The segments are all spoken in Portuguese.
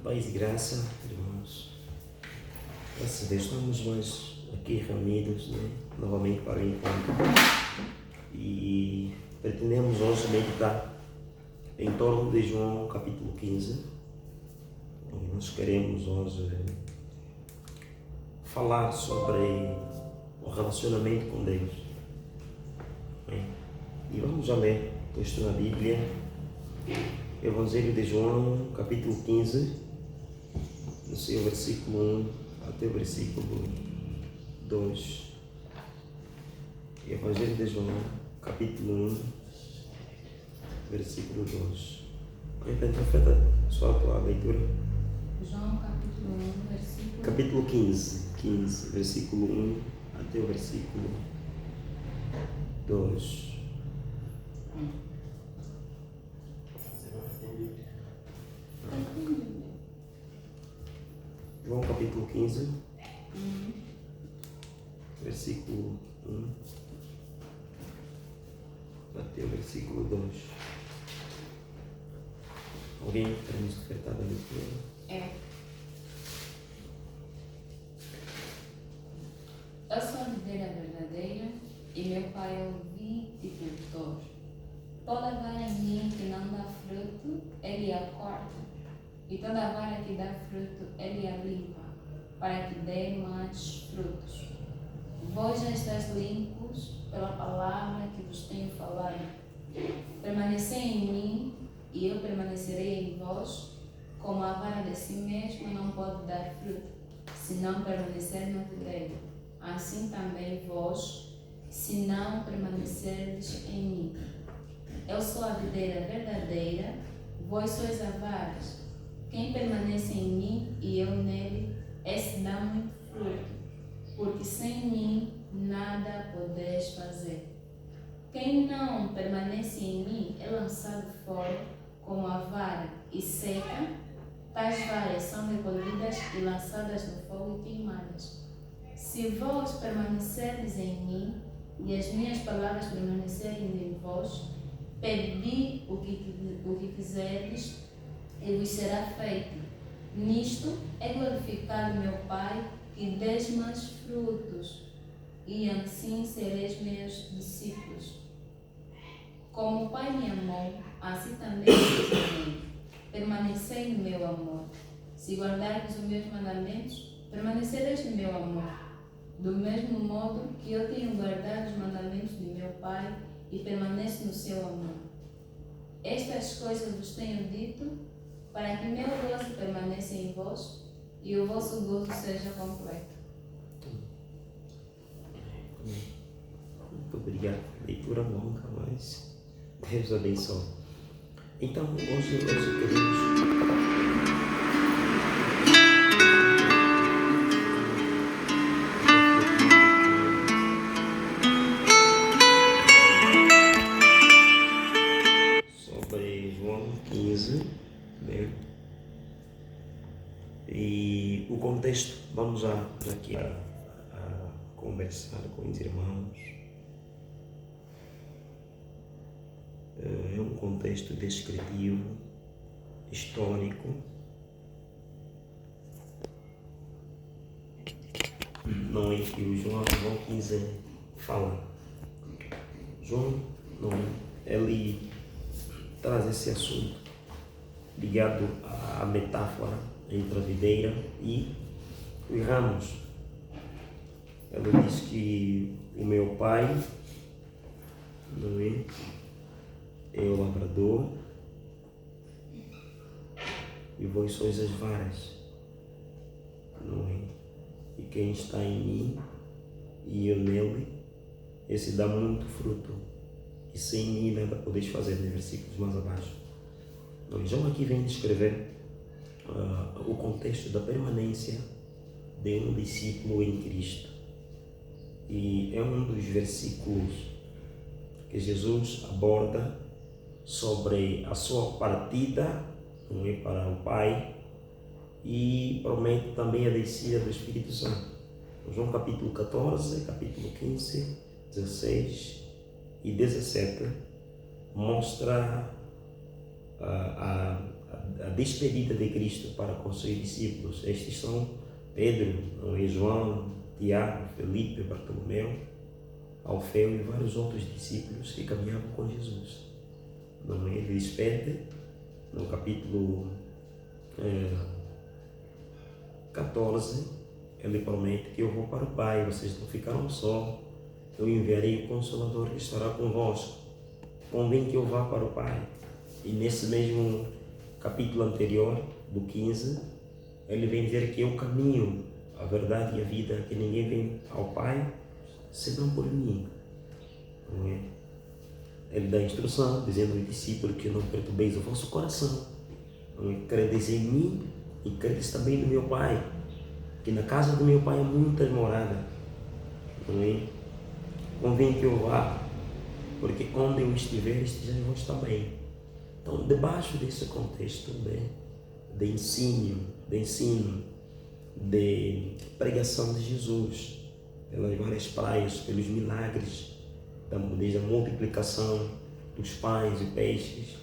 Paz e graça, irmãos. Graças a Deus, estamos mais aqui reunidos, novamente para o encontro. E pretendemos hoje meditar em torno de João capítulo 15. E nós queremos hoje falar sobre o relacionamento com Deus. E vamos já ler o texto na Bíblia. Evangelho de João, capítulo 15, no seu versículo 1 até o versículo 2. Evangelho de João, capítulo 1, versículo 2. Então, afeta só a tua leitura. João, capítulo 1, versículo... Capítulo 15, versículo 1 até o versículo 2. João capítulo 15, versículo 1 até o versículo 2. Alguém quer nos despertar da leitura? É. Eu sou a videira verdadeira e meu pai é o viticultor. Toda vara em mim que não dá fruto, ele a corta. E toda vara que dá fruto, ele a limpa, para que dê mais frutos. Vós já estáis limpos pela palavra que vos tenho falado. Permanecei em mim, e eu permanecerei em vós, como a vara de si mesma não pode dar fruto, se não permanecer no videiro. Assim também vós, se não permanecerdes em mim. Eu sou a videira verdadeira, vós sois as varas. Quem permanece em mim e eu nele, esse dá muito fruto, porque sem mim nada podeis fazer. Quem não permanece em mim é lançado fora como a vara e seca. Tais varas são recolhidas e lançadas no fogo e queimadas. Se vós permanecerdes em mim e as minhas palavras permanecerem em vós, pedi o que quiserdes e vos será feito. Nisto é glorificado meu Pai, que deis mais frutos, e assim sereis meus discípulos. Como o Pai me amou, assim também eu vos amei. Permanecei no meu amor. Se guardardes os meus mandamentos, permanecereis no meu amor. Do mesmo modo que eu tenho guardado os mandamentos de meu Pai e permaneço no seu amor. Estas coisas vos tenho dito, para que meu gozo permaneça em vós e o vosso gozo seja completo. Muito obrigado. Leitura longa, mas Deus abençoe. Então, hoje queremos sobre João 15, né? E o contexto, vamos já aqui a conversar com os irmãos. É um contexto descritivo, histórico. Não é que o João 15 fala. João, não, ele traz esse assunto ligado à metáfora entre a videira e os ramos. Ele diz que o meu pai, não é o lavrador e vós sois as varas, não é? E quem está em mim e eu nele, esse dá muito fruto, e sem mim nada podeis fazer, nos versículos mais abaixo. Então, João aqui vem descrever o contexto da permanência de um discípulo em Cristo. E é um dos versículos que Jesus aborda sobre a sua partida, não é, para o Pai, e promete também a descida do Espírito Santo. João capítulo 14, capítulo 15, 16 e 17 mostra a despedida de Cristo para com os seus discípulos. Estes são Pedro, João, Tiago, Felipe, Bartolomeu, Alfeu e vários outros discípulos que caminhavam com Jesus. Ele despede no capítulo 14, ele promete que eu vou para o Pai, vocês não ficarão só, eu enviarei o Consolador que estará convosco. Convém que eu vá para o Pai. E nesse mesmo capítulo anterior, do 15, ele vem dizer que eu caminho, a verdade e a vida, que ninguém vem ao Pai senão por mim. Não é? Ele dá instrução, dizendo ao discípulo que não perturbeis o vosso coração. Não é? Credes em mim e credes também no meu Pai, que na casa do meu Pai há muitas moradas. Não é? Convém que eu vá, porque onde eu estiver, estejam vós também. Então, debaixo desse contexto de ensino, de pregação de Jesus, pelas várias praias, pelos milagres, desde a multiplicação dos pães e peixes,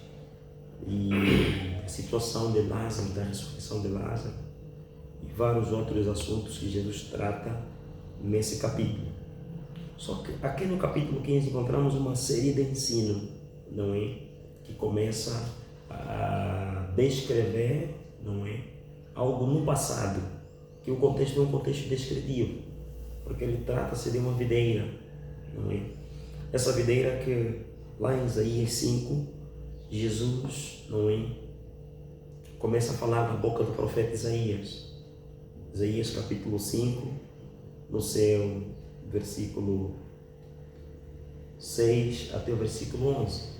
e a situação de Lázaro, da ressurreição de Lázaro, e vários outros assuntos que Jesus trata nesse capítulo. Só que aqui no capítulo 15 encontramos uma série de ensino, não é? Que começa a descrever, não é? Algo no passado, que o contexto é um contexto descritivo, porque ele trata-se de uma videira, não é? Essa videira que lá em Isaías 5, Jesus, não é? Começa a falar na boca do profeta Isaías. Isaías capítulo 5, no seu versículo 6 até o versículo 11.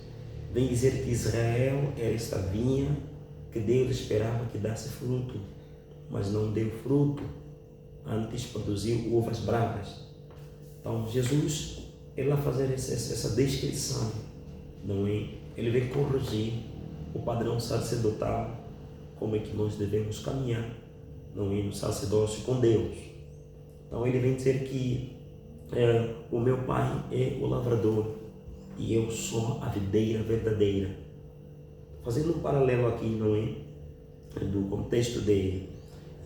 Vem dizer que Israel era esta vinha que Deus esperava que desse fruto, mas não deu fruto, antes produziu uvas bravas. Então Jesus, ele vai fazer essa descrição, não é? Ele vem corrigir o padrão sacerdotal, como é que nós devemos caminhar, não é? No sacerdócio com Deus. Então ele vem dizer que o meu Pai é o lavrador e eu sou a videira verdadeira. Fazendo um paralelo aqui, não é? Do contexto de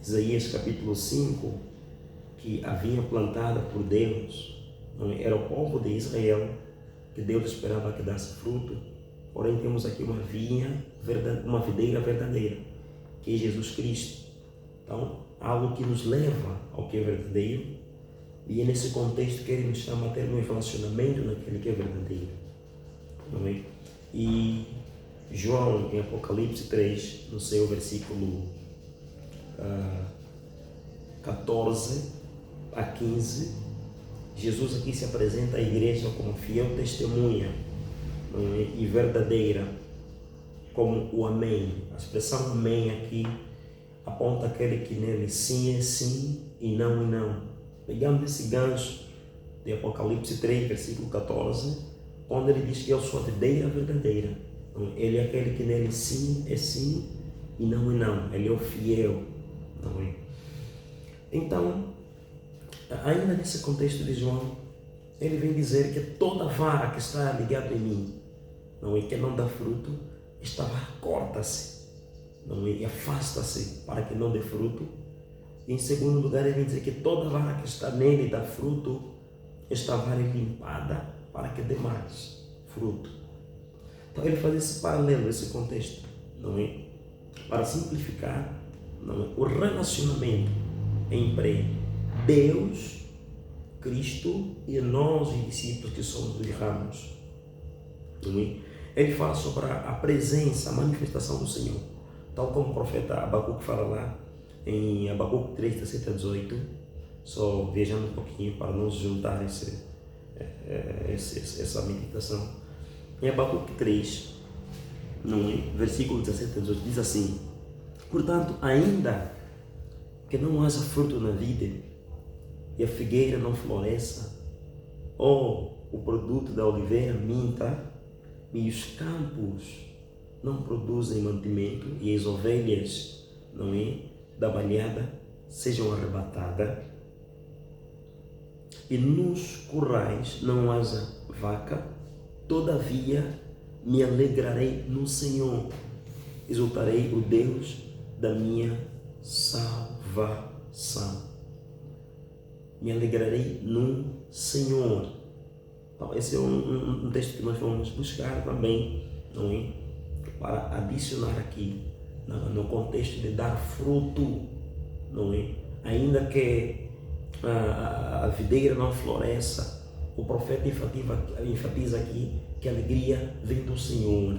Isaías capítulo 5, que a vinha plantada por Deus, não é? Era o povo de Israel, que Deus esperava que desse fruto. Porém temos aqui uma videira verdadeira, que é Jesus Cristo. Então, algo que nos leva ao que é verdadeiro, e é nesse contexto que ele nos chama a ter um relacionamento naquele que é verdadeiro, não é? E João, em Apocalipse 3, no seu versículo 14 a 15, Jesus aqui se apresenta à igreja como fiel testemunha, não é? E verdadeira, como o Amém. A expressão Amém aqui aponta aquele que nele sim é sim e não é não. Pegando esse gancho de Apocalipse 3, versículo 14, onde ele diz que eu sou a videira verdadeira. Ele é aquele que nele sim é sim e não é não. Ele é o fiel, não é? Então, ainda nesse contexto de João, ele vem dizer que toda vara que está ligada em mim, não é, que não dá fruto, esta vara corta-se, não é, e afasta-se para que não dê fruto. Em segundo lugar, ele vem dizer que toda vara que está nele dá fruto, esta vara é limpada para que dê mais fruto. Então ele faz esse paralelo, esse contexto, não é? Para simplificar, não é? O relacionamento entre Deus, Cristo e nós, os discípulos que somos os ramos, não é? Ele fala sobre a presença, a manifestação do Senhor, tal como o profeta Abacuque fala lá em Abacuque 3, 17 a 18, só viajando um pouquinho para nos juntar essa meditação. Em Abacuque 3, versículo 17 a 18, diz assim: portanto, ainda que não haja fruto na vida, e a figueira não floresça, ou o produto da oliveira minta, e os campos não produzem mantimento, e as ovelhas, da malhada sejam arrebatadas, e nos currais não haja vaca, todavia me alegrarei no Senhor. exultarei o Deus da minha salvação. Me alegrarei no Senhor. Então, esse é um texto que nós vamos buscar também, não é? Para adicionar aqui, no contexto de dar fruto, não é? Ainda que a videira não floresça, o profeta enfatiza aqui que a alegria vem do Senhor.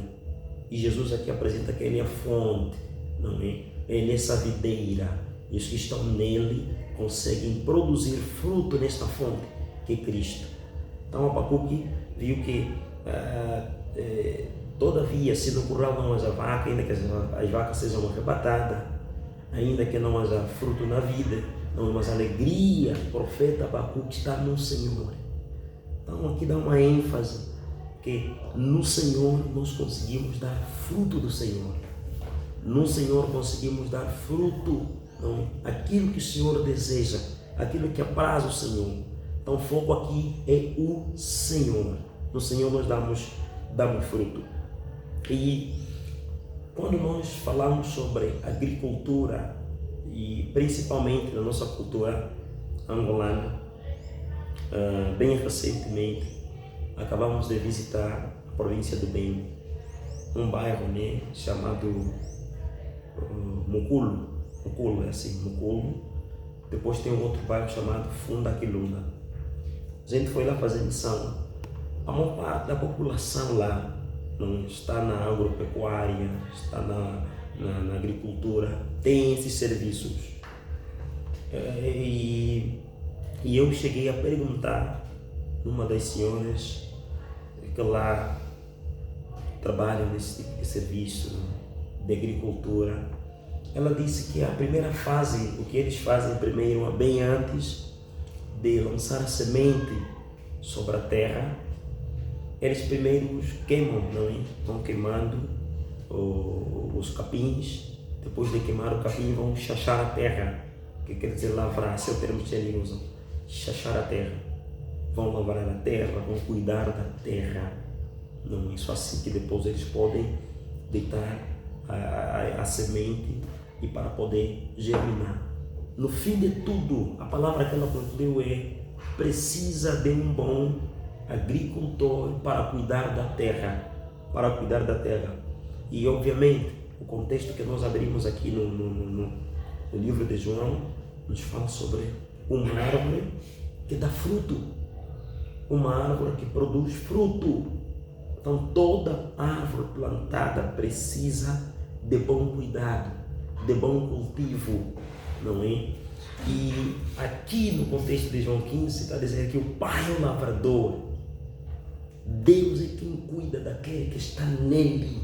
E Jesus aqui apresenta que Ele é a fonte, não é? Ele é essa videira. E os que estão nele conseguem produzir fruto nesta fonte, que é Cristo. Então Abacuque viu que, todavia, se no curral não haja vaca, ainda que as vacas sejam arrebatadas, ainda que não haja fruto na vida, não, mas a alegria, o profeta Abacuque está no Senhor. Então aqui dá uma ênfase que no Senhor nós conseguimos dar fruto do Senhor. No Senhor conseguimos dar fruto, não, aquilo que o Senhor deseja, aquilo que apraz o Senhor. Então o foco aqui é o Senhor. No Senhor nós damos fruto. E quando nós falamos sobre agricultura, e principalmente na nossa cultura angolana, bem recentemente acabamos de visitar a província do Beni, um bairro, né, chamado Muculo. Muculo é assim, Muculo. Depois tem um outro bairro chamado Funda Quilunda. A gente foi lá fazer missão. A maior parte da população lá não está na agropecuária, está na agricultura, tem esses serviços. E eu cheguei a perguntar uma das senhoras que lá trabalham nesse tipo de serviço de agricultura. Ela disse que a primeira fase, o que eles fazem primeiro, bem antes de lançar a semente sobre a terra, eles primeiro queimam, não é? Vão queimando os capins. Depois de queimar o capim, vão chachar a terra, que quer dizer lavrar, esse é o termo que eles usam, chachar a terra. Vão lavrar a terra, vão cuidar da terra. Não é só assim que depois eles podem deitar a semente e para poder germinar. No fim de tudo, a palavra que ela concluiu é: precisa de um bom agricultor para cuidar da terra, E obviamente o contexto que nós abrimos aqui no livro de João nos fala sobre uma árvore que dá fruto, uma árvore que produz fruto. Então toda árvore plantada precisa de bom cuidado, de bom cultivo, não é? E aqui no contexto de João 15 está dizendo que o Pai é o lavrador. Deus é quem cuida daquele que está nele,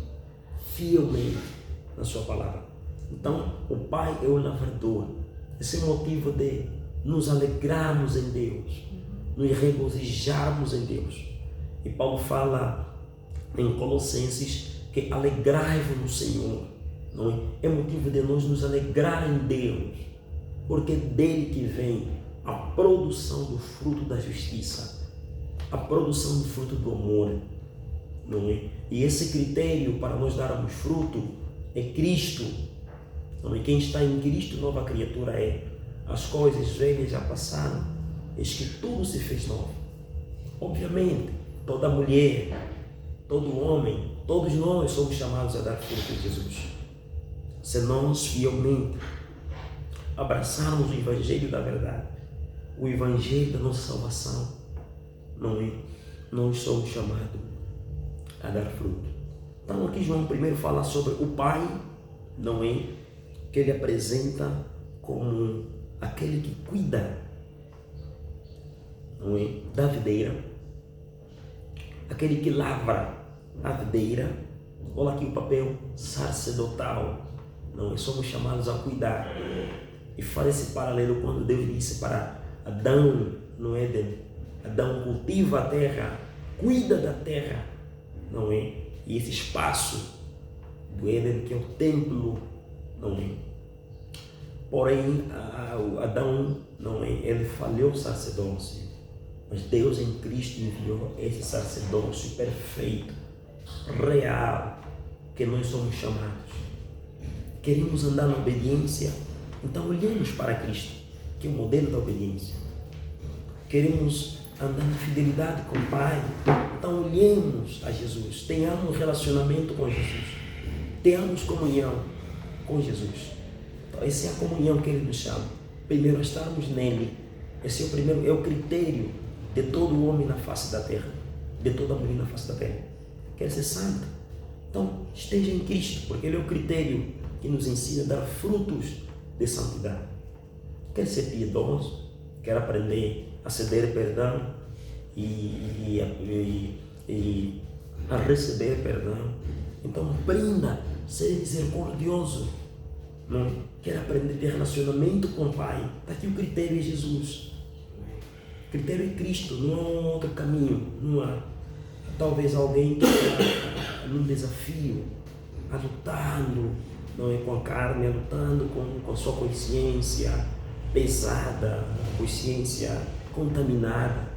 fielmente na sua palavra. Então o Pai é o lavrador. Esse é o motivo de nos alegrarmos em Deus, nos regozijarmos em Deus. E Paulo fala em Colossenses que alegrai-vos no Senhor, não é? É motivo de nós nos alegrar em Deus, porque é dele que vem a produção do fruto da justiça, a produção do fruto do amor, não é? E esse critério para nós darmos fruto é Cristo, não é? Quem está em Cristo, nova criatura é. As coisas velhas já passaram, eis que tudo se fez novo. Obviamente, toda mulher, todo homem, todos nós somos chamados a dar fruto de Jesus. Se nós fielmente abraçarmos o Evangelho da verdade, o Evangelho da nossa salvação, não é? Nós somos chamados a dar fruto. Então aqui João primeiro fala sobre o Pai, não é? Que ele apresenta como aquele que cuida, não é? Da videira, aquele que lavra a videira. Olha aqui o papel sacerdotal, não é? Somos chamados a cuidar. E faz esse paralelo quando Deus disse para Adão no Éden: Adão, cultiva a terra, cuida da terra, não é? E esse espaço do Éden que é o templo, não é? Porém, Adão, não é? Ele falhou o sacerdócio, mas Deus em Cristo enviou esse sacerdócio perfeito, real, que nós somos chamados queremos andar na obediência, então olhemos para Cristo, que é o modelo da obediência. Queremos andar na fidelidade com o Pai, então olhemos a Jesus, tenhamos relacionamento com Jesus, tenhamos comunhão com Jesus. Então, essa é a comunhão que Ele nos chama. Primeiro, estarmos nele. Esse é o critério de todo homem na face da terra, de toda mulher na face da terra. Quer ser santo? Então, esteja em Cristo, porque Ele é o critério que nos ensina a dar frutos de santidade. Quer ser piedoso? Quer aprender a ceder perdão e a receber perdão? Então, aprenda a ser misericordioso. Não? Quer aprender a ter relacionamento com o Pai? Está aqui o critério é Jesus. O critério é Cristo, não há outro caminho. Não há. Talvez alguém que está num desafio, lutando, não é, com a carne, lutando com a sua consciência pesada, consciência contaminada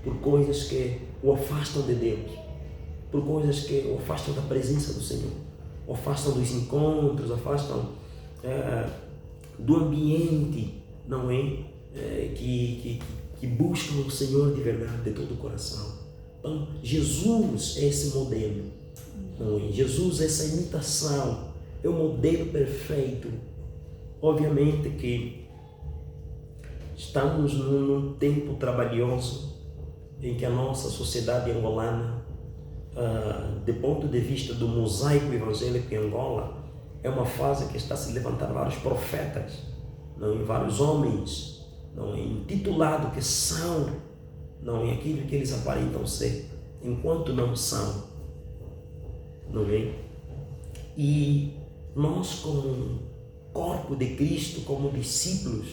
por coisas que o afastam de Deus, por coisas que o afastam da presença do Senhor, o afastam dos encontros, afastam do ambiente, não é, que buscam o Senhor de verdade, de todo o coração. Então, Jesus é esse modelo, não é? Jesus é essa imitação, é o modelo perfeito. Obviamente que estamos num tempo trabalhoso em que a nossa sociedade angolana, do ponto de vista do mosaico evangélico em Angola, é uma fase que está a se levantar vários profetas, não, e vários homens, não, intitulados que são, não é aquilo que eles aparentam ser, enquanto não são, não é? E nós, como corpo de Cristo, como discípulos,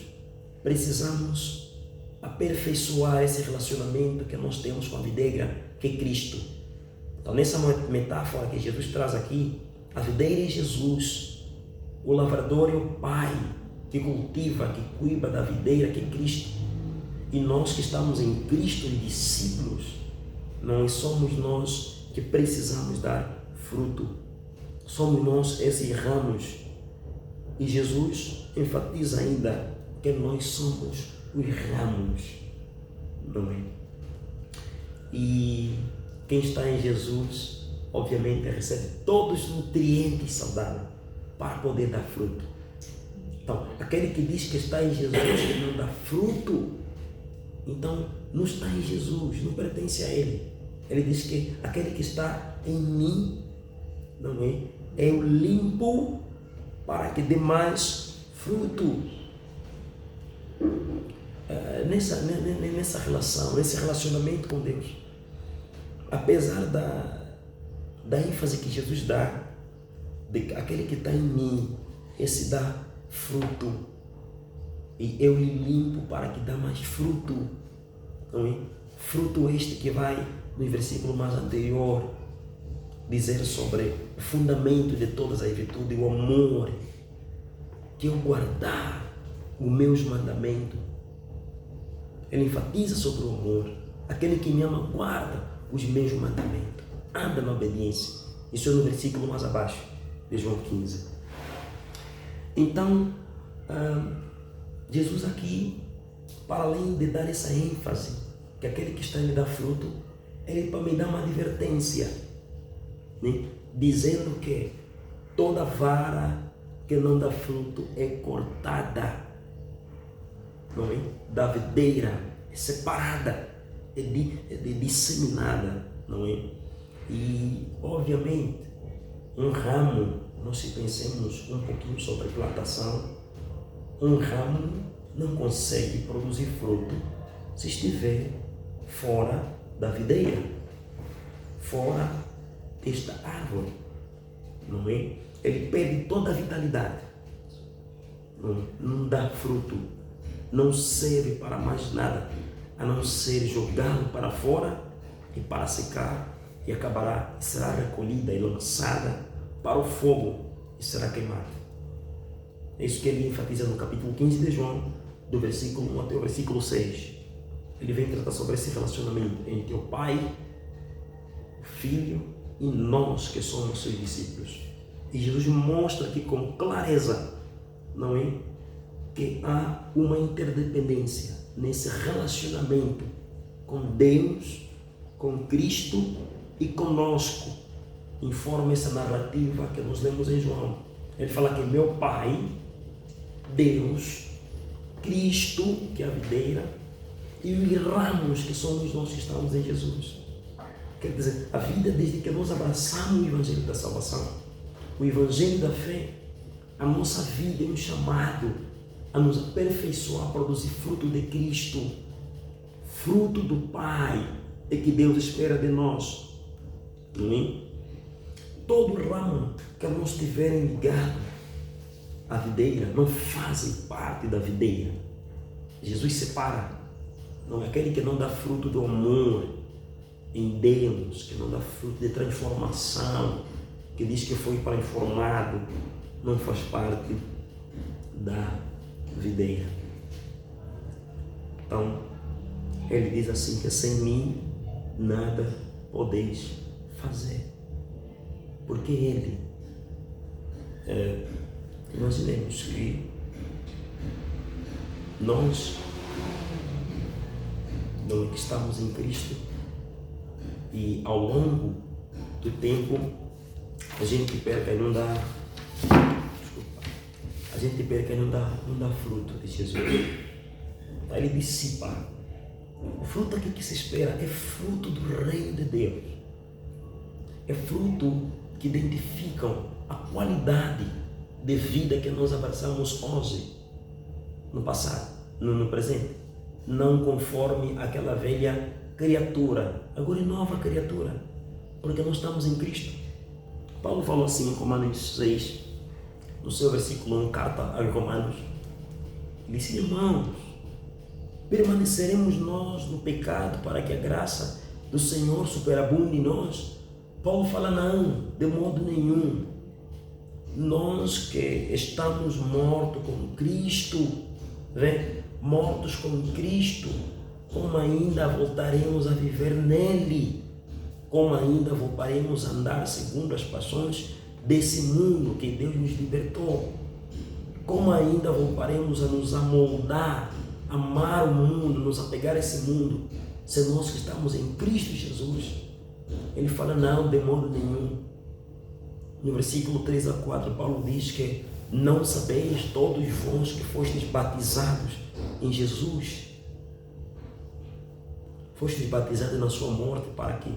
precisamos aperfeiçoar esse relacionamento que nós temos com a videira, que é Cristo. Então, nessa metáfora que Jesus traz aqui, a videira é Jesus, o lavrador é o Pai, que cultiva, que cuida da videira, que é Cristo. E nós que estamos em Cristo, discípulos, não somos nós que precisamos dar fruto. Somos nós esses ramos. E Jesus enfatiza ainda que nós somos os ramos, não é? E quem está em Jesus, obviamente, recebe todos os nutrientes saudáveis para poder dar fruto. Então, aquele que diz que está em Jesus e não dá fruto, então não está em Jesus, não pertence a Ele. Ele diz que aquele que está em mim, não é? Eu limpo para que dê mais fruto. Nessa relação, nesse relacionamento com Deus, apesar da ênfase que Jesus dá, de aquele que está em mim, esse dá fruto, e eu lhe limpo para que dê mais fruto, não é? Fruto este que vai no versículo mais anterior dizer sobre o fundamento de todas as virtudes, o amor, que eu guardar os meus mandamentos. Ele enfatiza sobre o amor. Aquele que me ama guarda os meus mandamentos, anda na obediência. Isso é no versículo mais abaixo de João 15. Então, Jesus aqui, para além de dar essa ênfase, que aquele que está em me dar fruto, ele para me dar uma advertência, né? Dizendo que toda vara que não dá fruto é cortada, não é? Da videira, é separada, é disseminada, não é? E, obviamente, um ramo, nós se pensemos um pouquinho sobre plantação, um ramo não consegue produzir fruto se estiver fora da videira, fora desta árvore, não é? Ele perde toda a vitalidade, não dá fruto, não serve para mais nada, a não ser jogado para fora e para secar, e acabará, será recolhida e lançada para o fogo e será queimada. É isso que ele enfatiza no capítulo 15 de João, do versículo 1 até o versículo 6. Ele vem tratar sobre esse relacionamento entre o Pai, o Filho e nós que somos seus discípulos. E Jesus mostra aqui com clareza, não é? Que há uma interdependência nesse relacionamento com Deus, com Cristo e conosco, informa essa narrativa que nós lemos em João. Ele fala que meu Pai, Deus, Cristo, que é a videira, e os ramos, que somos nós que estamos em Jesus. Quer dizer, a vida desde que nós abraçamos o Evangelho da salvação, o Evangelho da fé, a nossa vida é um chamado a nos aperfeiçoar, a produzir fruto de Cristo, fruto do Pai, é que Deus espera de nós. Não é? Todo ramo que não estiverem ligado à videira não fazem parte da videira. Jesus separa. Não é aquele que não dá fruto do amor em Deus, que não dá fruto de transformação, que diz que foi transformado, não faz parte da videira. Então, ele diz assim que sem mim nada podeis fazer. Porque ele, imaginemos que nós não que estamos em Cristo e ao longo do tempo a gente perca e não dá, a gente perca e não dá fruto de Jesus. Ele dissipa. O fruto aqui que se espera é fruto do reino de Deus. É fruto que identificam a qualidade de vida que nós abraçamos hoje, no passado, no presente. Não conforme aquela velha criatura, agora é nova criatura, porque nós estamos em Cristo. Paulo falou assim em Romanos 6, no seu versículo 1, carta aos Romanos. Ele disse: irmãos, permaneceremos nós no pecado para que a graça do Senhor superabunde em nós? Paulo fala: não, de modo nenhum. Nós que estamos mortos com Cristo, mortos com Cristo, como ainda voltaremos a viver nele? Como ainda voltaremos a andar segundo as paixões desse mundo que Deus nos libertou? Como ainda voltaremos a nos amoldar, amar o mundo, nos apegar a esse mundo, se nós que estamos em Cristo Jesus? Ele fala: não, de modo nenhum. No versículo 3 a 4, Paulo diz que não sabeis todos vós que fostes batizados em Jesus, fostes batizados na sua morte, para que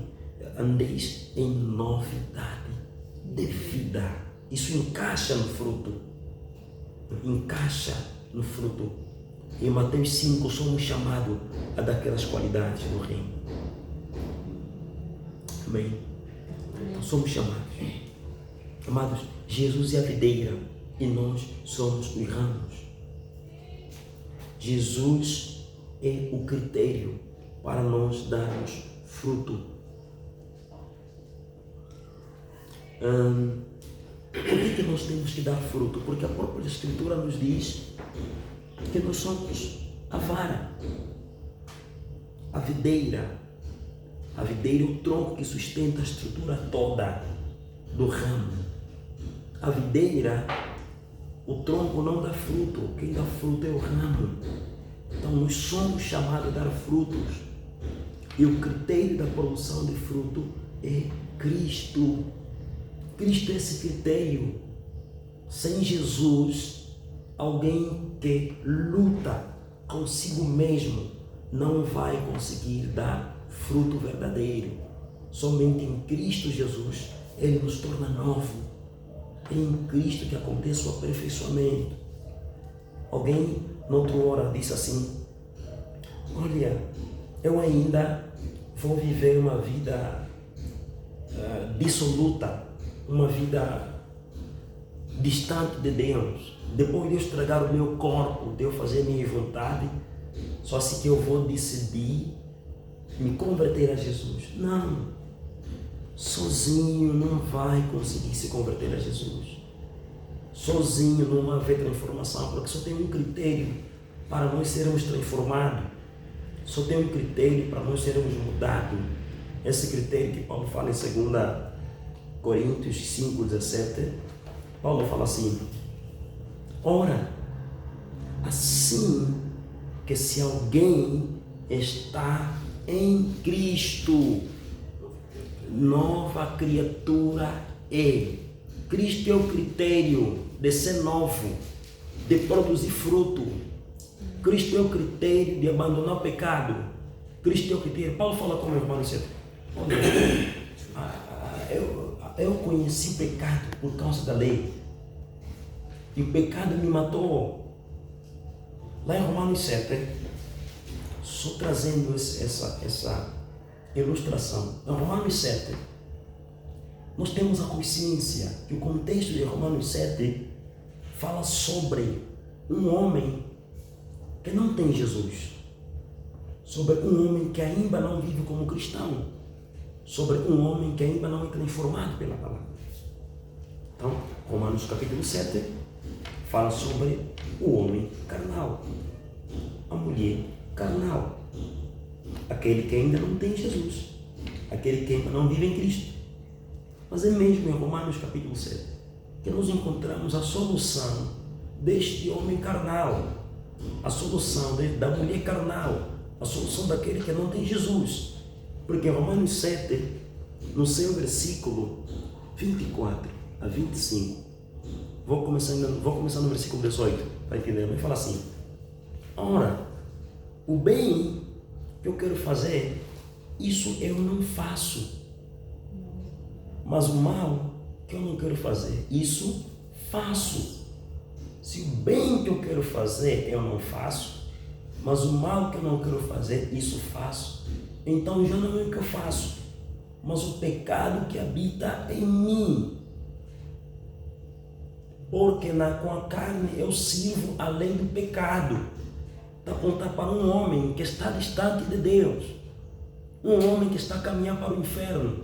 andeis em novidade de vida. Isso encaixa no fruto. Encaixa no fruto. Em Mateus 5 somos chamados a daquelas qualidades do reino. Amém? Somos chamados. Amados, Jesus é a videira e nós somos os ramos. Jesus é o critério para nós darmos fruto. Por que nós temos que dar fruto? Porque a própria Escritura nos diz que nós somos a vara, a videira. A videira é o tronco que sustenta a estrutura toda do ramo. A videira, o tronco não dá fruto, quem dá fruto é o ramo. Então nós somos chamados a dar frutos. E o critério da produção de fruto é Cristo. Cristo é esse critério. Sem Jesus, alguém que luta consigo mesmo não vai conseguir dar fruto verdadeiro. Somente em Cristo Jesus Ele nos torna novo. É em Cristo que acontece o aperfeiçoamento. Alguém, noutra hora, disse assim: olha, eu ainda vou viver uma vida dissoluta, uma vida distante de Deus. Depois de eu estragar o meu corpo, de eu fazer minha vontade, só assim que eu vou decidir me converter a Jesus. Não. Sozinho não vai conseguir se converter a Jesus. Sozinho não vai haver transformação, porque só tem um critério para nós sermos transformados. Só tem um critério para nós sermos mudados. Esse critério que Paulo fala em 2 Coríntios 5:17, Paulo fala assim: ora, assim que se alguém está em Cristo, nova criatura é. Cristo é o critério de ser novo, de produzir fruto. Cristo é o critério de abandonar o pecado. Cristo é o critério. Paulo fala como irmão, eu conheci o pecado por causa da lei, e o pecado me matou. Lá em Romanos 7, só trazendo essa ilustração. Em Romanos 7, nós temos a consciência que o contexto de Romanos 7 fala sobre um homem que não tem Jesus, sobre um homem que ainda não vive como cristão, sobre um homem que ainda não é transformado pela palavra. Então, Romanos capítulo 7 fala sobre o homem carnal, a mulher carnal, aquele que ainda não tem Jesus, aquele que ainda não vive em Cristo. Mas é mesmo em Romanos capítulo 7 que nós encontramos a solução deste homem carnal, a solução da mulher carnal, a solução daquele que não tem Jesus. Porque em Romanos 7, no seu versículo 24 a 25, vou começar no versículo 18, para entender, mas fala assim: ora, o bem que eu quero fazer, isso eu não faço, mas o mal que eu não quero fazer, isso faço. Se o bem que eu quero fazer eu não faço, mas o mal que eu não quero fazer, isso faço, então já não é o que eu faço, mas o pecado que habita em mim. Porque com a carne eu sirvo a lei do pecado. Está apontando para um homem que está distante de Deus, um homem que está a caminhar para o inferno,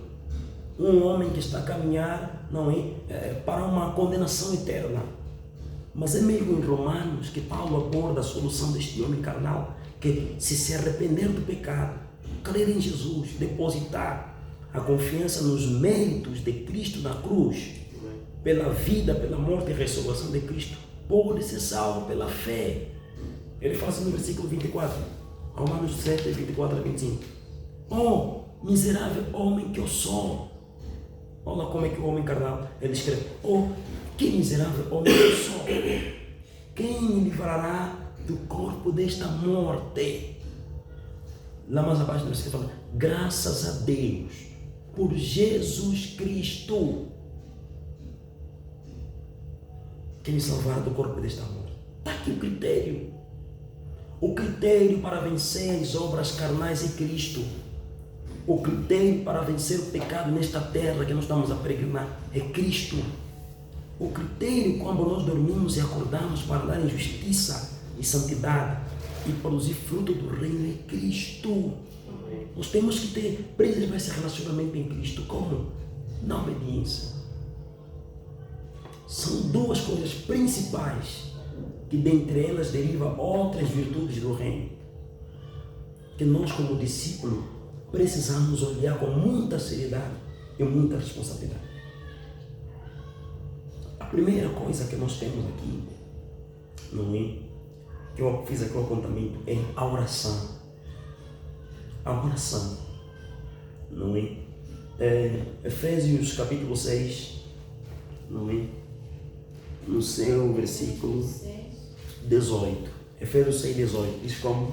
um homem que está a caminhar para uma condenação eterna. Mas é mesmo em Romanos que Paulo aborda a solução deste homem carnal, que se arrepender do pecado, crer em Jesus, depositar a confiança nos méritos de Cristo na cruz, pela vida, pela morte e ressurreição de Cristo, pode ser salvo pela fé. Ele fala assim no versículo 24, Romanos 7, 24 a 25. Oh, miserável homem que eu sou. Olha como é que o homem carnal, ele escreve: oh, que miserável homem que eu sou. Quem me livrará do corpo desta morte? Lá mais abaixo, ele fala: graças a Deus, por Jesus Cristo, que me salvará do corpo desta morte. Está aqui o critério. O critério para vencer as obras carnais é Cristo. O critério para vencer o pecado nesta terra que nós estamos a peregrinar é Cristo. O critério quando nós dormimos e acordamos para andar em justiça e santidade e produzir fruto do reino é Cristo. Nós temos que preservar esse relacionamento em Cristo. Como? Na obediência. São duas coisas principais que dentre elas derivam outras virtudes do reino, que nós como discípulos precisamos olhar com muita seriedade e muita responsabilidade. A primeira coisa que nós temos aqui, não é? Que eu fiz aqui o apontamento, é a oração. A oração, não é? Efésios capítulo 6, não é? No seu versículo 18. Efésios 6, 18. Diz como?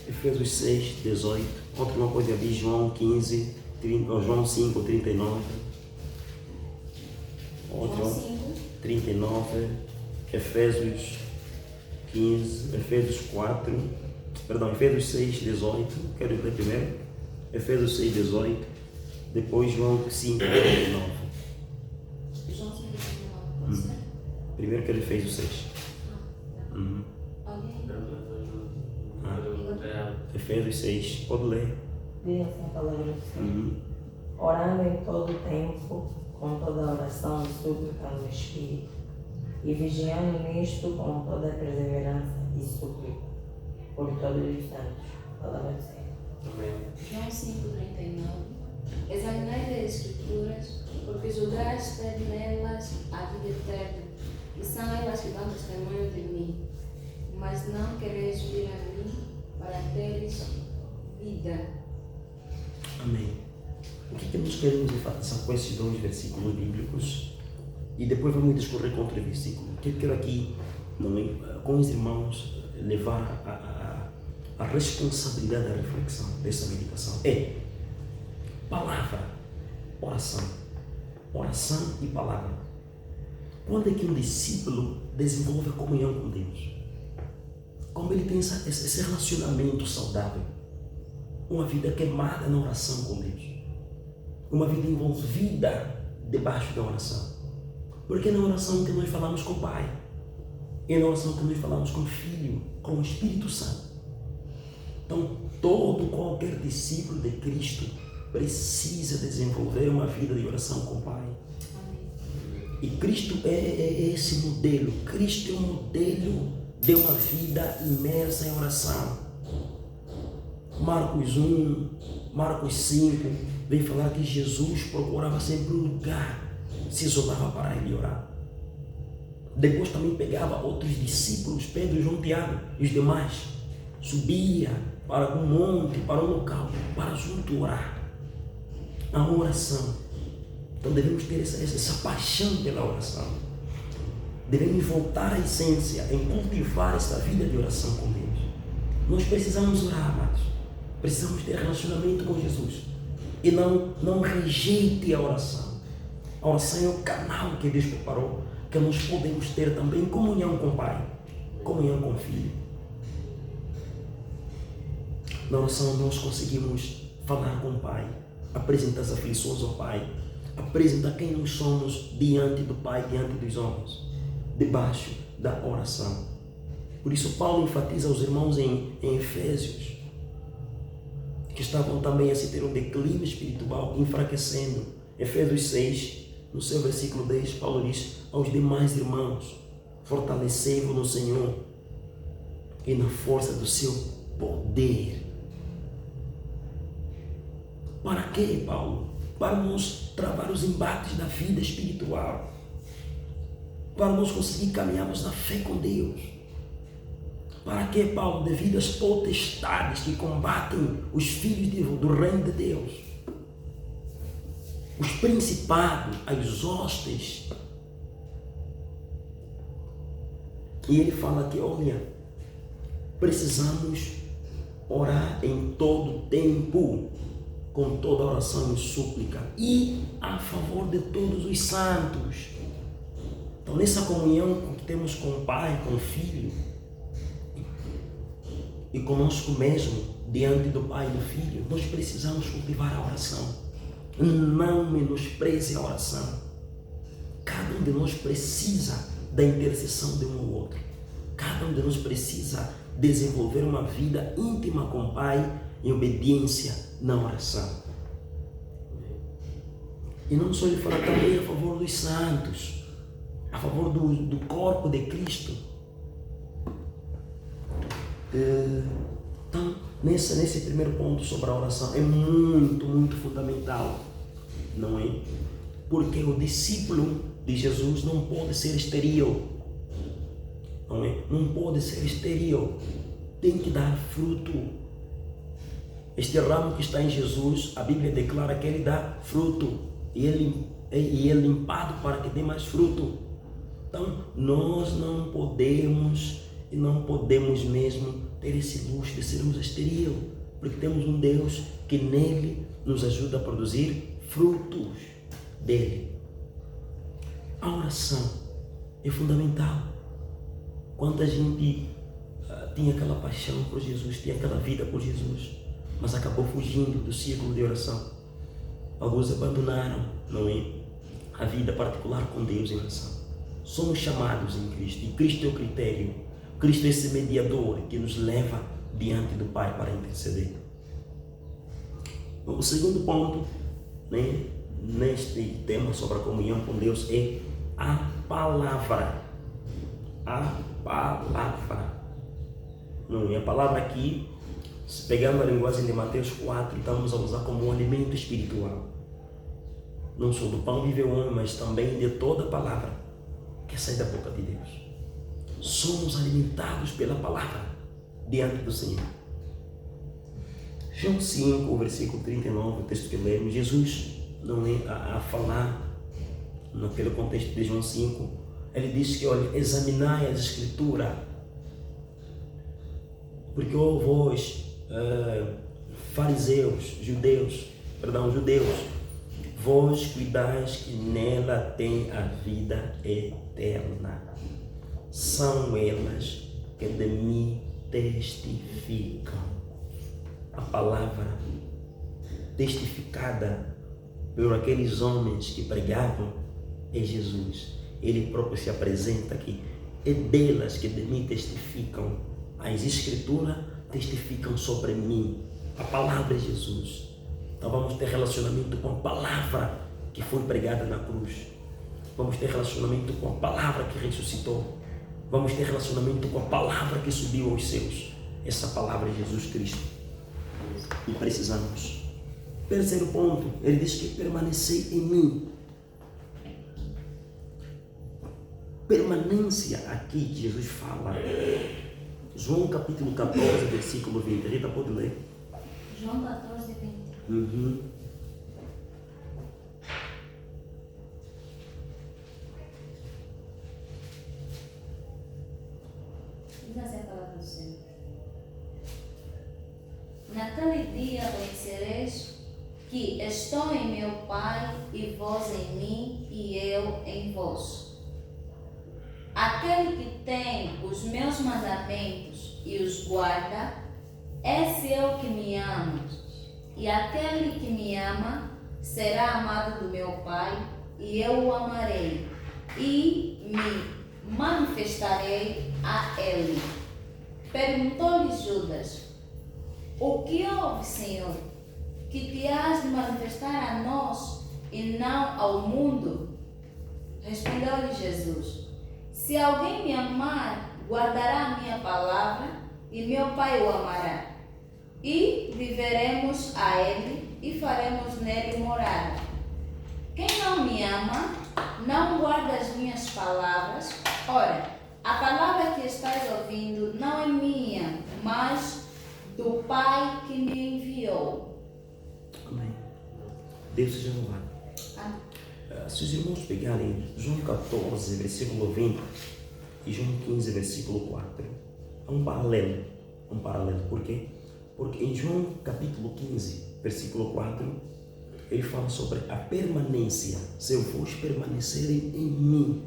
Efésios 6, 18. Outra uma coisa ali, João 15, 30, João 5, 39. Outra, 39. Efésios 15, Efésios 4. Perdão, Efésios 6, 18. Quero ler primeiro. Efésios 6, 18. Depois João 5, 39. Primeiro que ele fez o 6. Efésios 6, pode ler. Diz assim a palavra do Senhor. Orando em todo o tempo, com toda oração e súplica no Espírito, e vigiando nisto com toda a perseverança e súplica, por todos os santos. Palavra do Senhor. João 5, 39. Examinai as Escrituras, porque julgais ter nelas a vida eterna, e são elas que dão testemunho de mim. Mas não quereis vir a mim para teres vida. Amém. O que nós queremos enfatizar com esses dois versículos bíblicos? E depois vamos discorrer contra o versículo. O que eu quero aqui, com os irmãos, levar a responsabilidade da reflexão dessa meditação é palavra, oração. Oração e palavra. Quando é que um discípulo desenvolve a comunhão com Deus? Como ele tem esse relacionamento saudável? Uma vida queimada na oração com Deus. Uma vida envolvida debaixo da oração. Porque é na oração que nós falamos com o Pai. É na oração que nós falamos com o Filho, com o Espírito Santo. Então, qualquer discípulo de Cristo precisa desenvolver uma vida de oração com o Pai. E Cristo é esse modelo. Cristo é um modelo de uma vida imersa em oração. Marcos 1, Marcos 5, vem falar que Jesus procurava sempre um lugar, se isolava para ele orar. Depois também pegava outros discípulos, Pedro, João, Tiago e os demais, subia para um monte, para um local, para junto orar. A oração. Então devemos ter essa paixão pela oração. Devemos voltar à essência em cultivar essa vida de oração com Deus. Nós precisamos orar, amados. Precisamos ter relacionamento com Jesus. E não rejeite a oração. A oração é o canal que Deus preparou, que nós podemos ter também comunhão com o Pai, comunhão com o Filho. Na oração nós conseguimos falar com o Pai, apresentar as aflições ao Pai, apresentar quem nós somos diante do Pai, diante dos homens, debaixo da oração. Por isso Paulo enfatiza aos irmãos em Efésios, que estavam também a se ter um declínio espiritual, enfraquecendo. Efésios 6, no seu versículo 10, Paulo diz aos demais irmãos: fortalecei-vos no Senhor e na força do seu poder. Para quê, Paulo? Para nos travar os embates da vida espiritual, para nós conseguir caminharmos na fé com Deus. Para quê, Paulo? Devido às potestades que combatem os filhos do reino de Deus, os principados, as hostes. E ele fala que, olha, precisamos orar em todo tempo, com toda oração e súplica, e a favor de todos os santos. Então, nessa comunhão que temos com o Pai, com o Filho, e conosco mesmo, diante do Pai e do Filho, nós precisamos cultivar a oração. Não menospreze a oração. Cada um de nós precisa da intercessão de um ao outro. Cada um de nós precisa desenvolver uma vida íntima com o Pai em obediência na oração. E não só ele fala também a favor dos santos, a favor do corpo de Cristo. Então, nesse primeiro ponto sobre a oração, é muito, muito fundamental, não é? Porque o discípulo de Jesus não pode ser estéril, não é? Não pode ser estéril, tem que dar fruto. Este ramo que está em Jesus, a Bíblia declara que ele dá fruto, e ele é limpado para que dê mais fruto. Então, nós não podemos e não podemos mesmo ter esse luxo de sermos estéril, porque temos um Deus que nele nos ajuda a produzir frutos dele. A oração é fundamental. Quanta gente tinha aquela paixão por Jesus, tinha aquela vida por Jesus, mas acabou fugindo do círculo de oração. Alguns abandonaram, não é, a vida particular com Deus em oração. Somos chamados em Cristo, e Cristo é o critério. Cristo é esse mediador que nos leva diante do Pai para interceder. O segundo ponto, né, neste tema sobre a comunhão com Deus é a palavra. A palavra. Não, e a palavra aqui Se pegarmos a linguagem de Mateus 4, estamos a usar como um alimento espiritual. Não só do pão vive o homem, mas também de toda a palavra que sai da boca de Deus. Somos alimentados pela palavra diante do Senhor. João 5, versículo 39, o texto que lemos, Jesus não é a falar naquele contexto de João 5, ele diz que, olha, examinai as Escrituras, porque vós, judeus, vós cuidais que nela tem a vida eterna. São elas que de mim testificam. A palavra testificada por aqueles homens que pregavam é Jesus. Ele próprio se apresenta aqui. É delas que de mim testificam. As Escrituras testificam sobre mim. A palavra é Jesus. Então vamos ter relacionamento com a palavra que foi pregada na cruz. Vamos ter relacionamento com a palavra que ressuscitou. Vamos ter relacionamento com a palavra que subiu aos céus. Essa palavra é Jesus Cristo. E precisamos. Terceiro ponto, ele diz que permanecei em mim. Permanência aqui que Jesus fala. João capítulo 14, versículo 20. A Rita pode ler? João 14, 20. Diz assim a palavra do Senhor. Naquele dia conhecereis que estou em meu Pai e vós em mim e eu em vós. Aquele que tem os meus mandamentos e os guarda, esse é o que me ama. E aquele que me ama será amado do meu Pai, e eu o amarei, e me manifestarei a ele. Perguntou-lhe Judas: o que houve, Senhor, que te has de manifestar a nós e não ao mundo? Respondeu-lhe Jesus: se alguém me amar, guardará a minha palavra, e meu Pai o amará. E viveremos a ele e faremos nele morada. Quem não me ama, não guarda as minhas palavras. Ora, a palavra que estás ouvindo não é minha, mas do Pai que me enviou. Amém. Deus seja louvado. Se os irmãos pegarem João 14, versículo 20 e João 15, versículo 4, há um paralelo. Por quê? Porque em João capítulo 15, versículo 4, ele fala sobre a permanência. Se vós permanecerem em mim.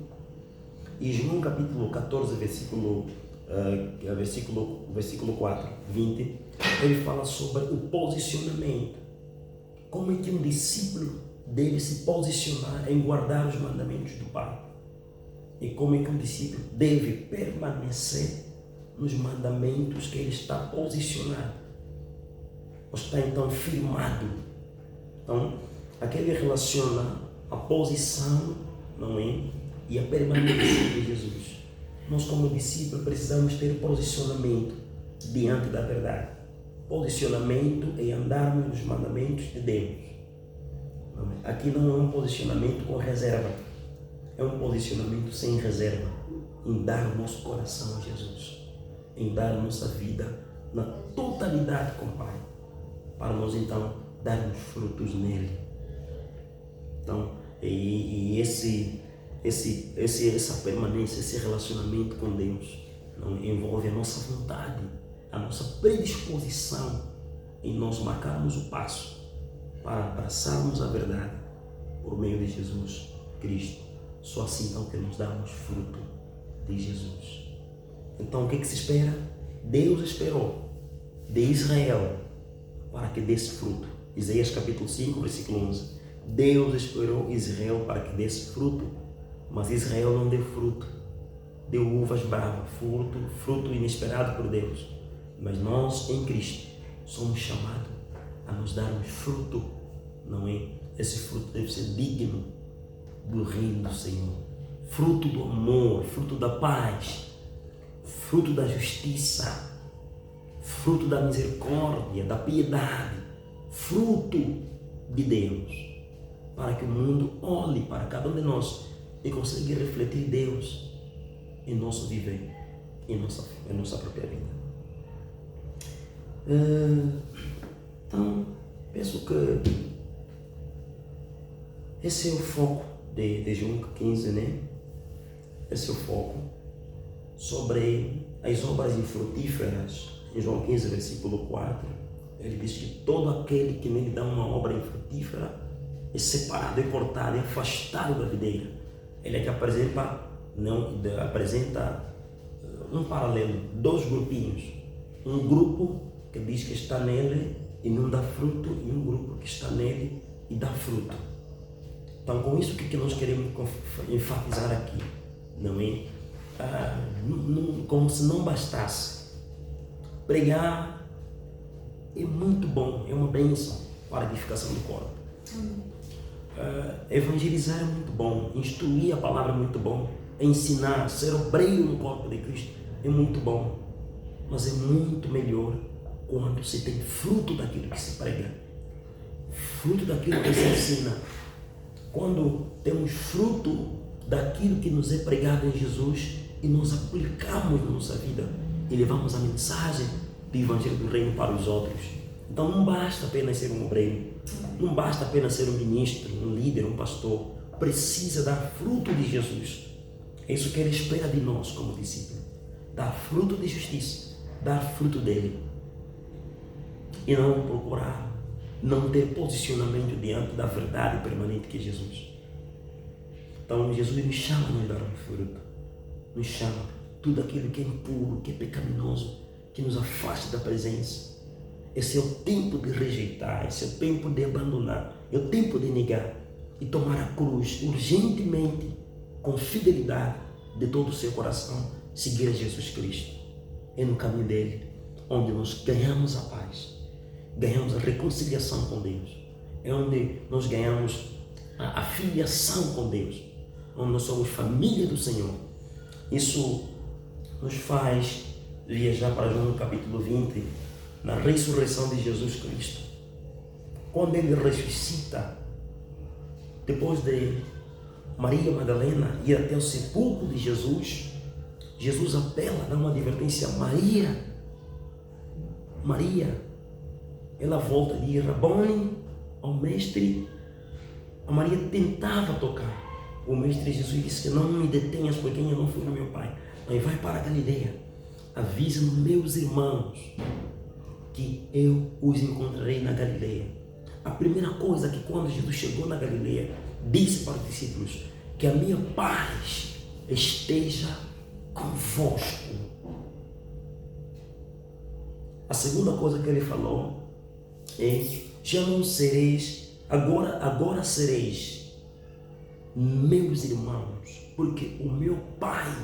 E João capítulo 14, versículo 4, 20, ele fala sobre o posicionamento. Como é que um discípulo deve se posicionar em guardar os mandamentos do Pai? E como é que um discípulo deve permanecer nos mandamentos que ele está posicionado? Ou está então firmado? Então, aqui ele relaciona a posição, não é? E a permanência de Jesus. Nós, como discípulos, precisamos ter posicionamento diante da verdade. Posicionamento é andarmos nos mandamentos de Deus. Não é? Aqui não é um posicionamento com reserva, é um posicionamento sem reserva, em dar o nosso coração a Jesus, em dar a nossa vida na totalidade com o Pai, para nós então darmos frutos nele. Então, essa permanência, esse relacionamento com Deus, não envolve a nossa vontade, a nossa predisposição em nós marcarmos o passo para abraçarmos a verdade por meio de Jesus Cristo. Só assim então que nos damos fruto de Jesus. Então o que se espera? Deus esperou de Israel para que desse fruto. Isaías capítulo 5, versículo 11. Deus esperou Israel para que desse fruto, mas Israel não deu fruto. Deu uvas bravas, fruto inesperado por Deus. Mas nós, em Cristo, somos chamados a nos darmos fruto, não é? Esse fruto deve ser digno do reino do Senhor. Fruto do amor, fruto da paz, fruto da justiça, fruto da misericórdia, da piedade, fruto de Deus, para que o mundo olhe para cada um de nós e consiga refletir Deus em nosso viver, em nossa própria vida. Então, penso que esse é o foco de João 15, né? Esse é o foco sobre as obras infrutíferas. Em João 15, versículo 4, ele diz que todo aquele que nele dá uma obra infrutífera é separado, é cortado, é afastado da videira. Ele é que apresenta um paralelo, dois grupinhos. Um grupo que diz que está nele e não dá fruto, e um grupo que está nele e dá fruto. Então, com isso, o que nós queremos enfatizar aqui? Não é? Como se não bastasse. Pregar é muito bom, é uma bênção para a edificação do corpo. Evangelizar é muito bom, instruir a palavra é muito bom, ensinar, ser obreiro no corpo de Cristo é muito bom, mas é muito melhor quando se tem fruto daquilo que se prega, fruto daquilo que se ensina. Quando temos fruto daquilo que nos é pregado em Jesus e nós aplicamos na nossa vida e levamos a mensagem do Evangelho do Reino para os outros. Então não basta apenas ser um obreiro, não basta apenas ser um ministro, um líder, um pastor. Precisa dar fruto de Jesus. É isso que Ele espera de nós como discípulos. Dar fruto de justiça, dar fruto dEle. E não procurar, não ter posicionamento diante da verdade permanente que é Jesus. Então Jesus nos chama a nos dar um fruto. Nos chama tudo aquilo que é impuro, que é pecaminoso, que nos afasta da presença. Esse é o tempo de rejeitar, esse é o tempo de abandonar, é o tempo de negar e tomar a cruz urgentemente, com fidelidade de todo o seu coração, seguir a Jesus Cristo. É no caminho dele onde nós ganhamos a paz, ganhamos a reconciliação com Deus, é onde nós ganhamos a filiação com Deus, onde nós somos família do Senhor. Isso nos faz viajar para João capítulo 20, na ressurreição de Jesus Cristo. Quando ele ressuscita, depois de Maria Madalena ir até o sepulcro de Jesus, Jesus apela, dá uma advertência a Maria, ela volta e diz Rabone ao mestre. A Maria tentava tocar. O mestre Jesus disse que não me detenhas, porque eu não fui no meu Pai. Mas vai para a Galileia, avisa meus irmãos que eu os encontrarei na Galileia. A primeira coisa que quando Jesus chegou na Galileia, disse para os discípulos, que a minha paz esteja convosco. A segunda coisa que ele falou é, já não sereis, agora sereis meus irmãos, porque o meu Pai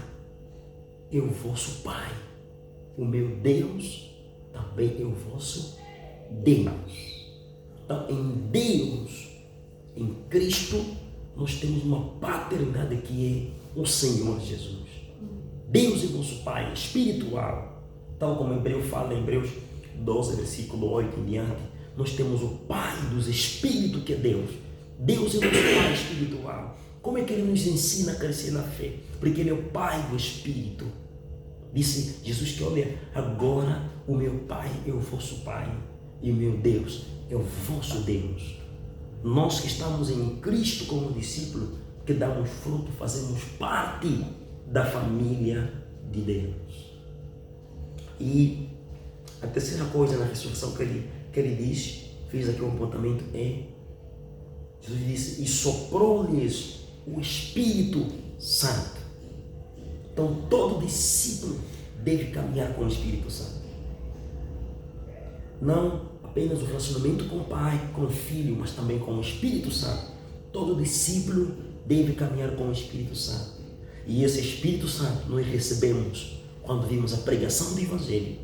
é o vosso Pai, o meu Deus também é o vosso Deus. Então, em Deus, em Cristo, nós temos uma paternidade que é o Senhor Jesus. Deus é vosso Pai espiritual, tal como Hebreu fala, em Hebreus 12, versículo 8 em diante, nós temos o Pai dos Espíritos, que é Deus. Deus é o nosso Pai espiritual. Como é que Ele nos ensina a crescer na fé? Porque Ele é o Pai do Espírito. Disse Jesus que, olha, agora o meu Pai é o vosso Pai e o meu Deus é o vosso Deus. Nós que estamos em Cristo como discípulos, que damos fruto, fazemos parte da família de Deus. E a terceira coisa na ressurreição que ele diz, fiz aqui um apontamento, é, Jesus disse, e soprou-lhes o Espírito Santo. Então todo discípulo deve caminhar com o Espírito Santo. Não apenas o relacionamento com o Pai, com o Filho, mas também com o Espírito Santo. Todo discípulo deve caminhar com o Espírito Santo. E esse Espírito Santo nós recebemos quando vimos a pregação do Evangelho,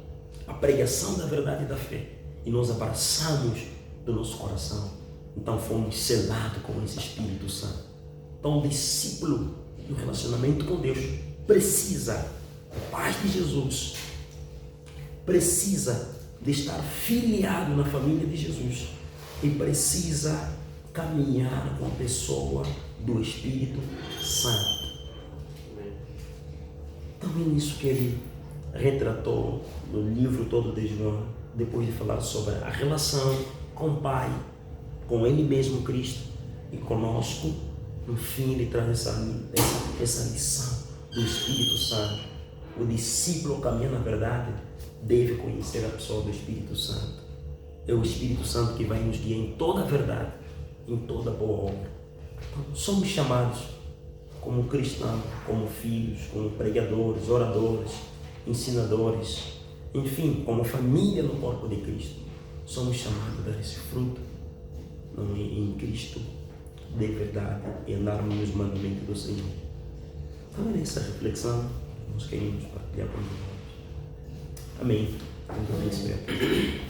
a pregação da verdade e da fé, e nós abraçamos do nosso coração. Então fomos selados com esse Espírito Santo. Então o discípulo no relacionamento com Deus precisa da paz de Jesus, precisa de estar filiado na família de Jesus e precisa caminhar com a pessoa do Espírito Santo. Então é isso que ele retratou no livro todo de João, depois de falar sobre a relação com o Pai, com Ele mesmo, Cristo, e conosco. No fim, ele traz essa lição do Espírito Santo. O discípulo caminha na verdade deve conhecer a pessoa do Espírito Santo. É o Espírito Santo que vai nos guiar em toda a verdade, em toda boa obra. Então, somos chamados como cristãos, como filhos, como pregadores, oradores, ensinadores, enfim, como família no corpo de Cristo. Somos chamados a dar esse fruto em Cristo de verdade e andarmos nos mandamentos do Senhor. Então é essa reflexão que nós queremos partilhar com nós. Amém. Muito bem, espero.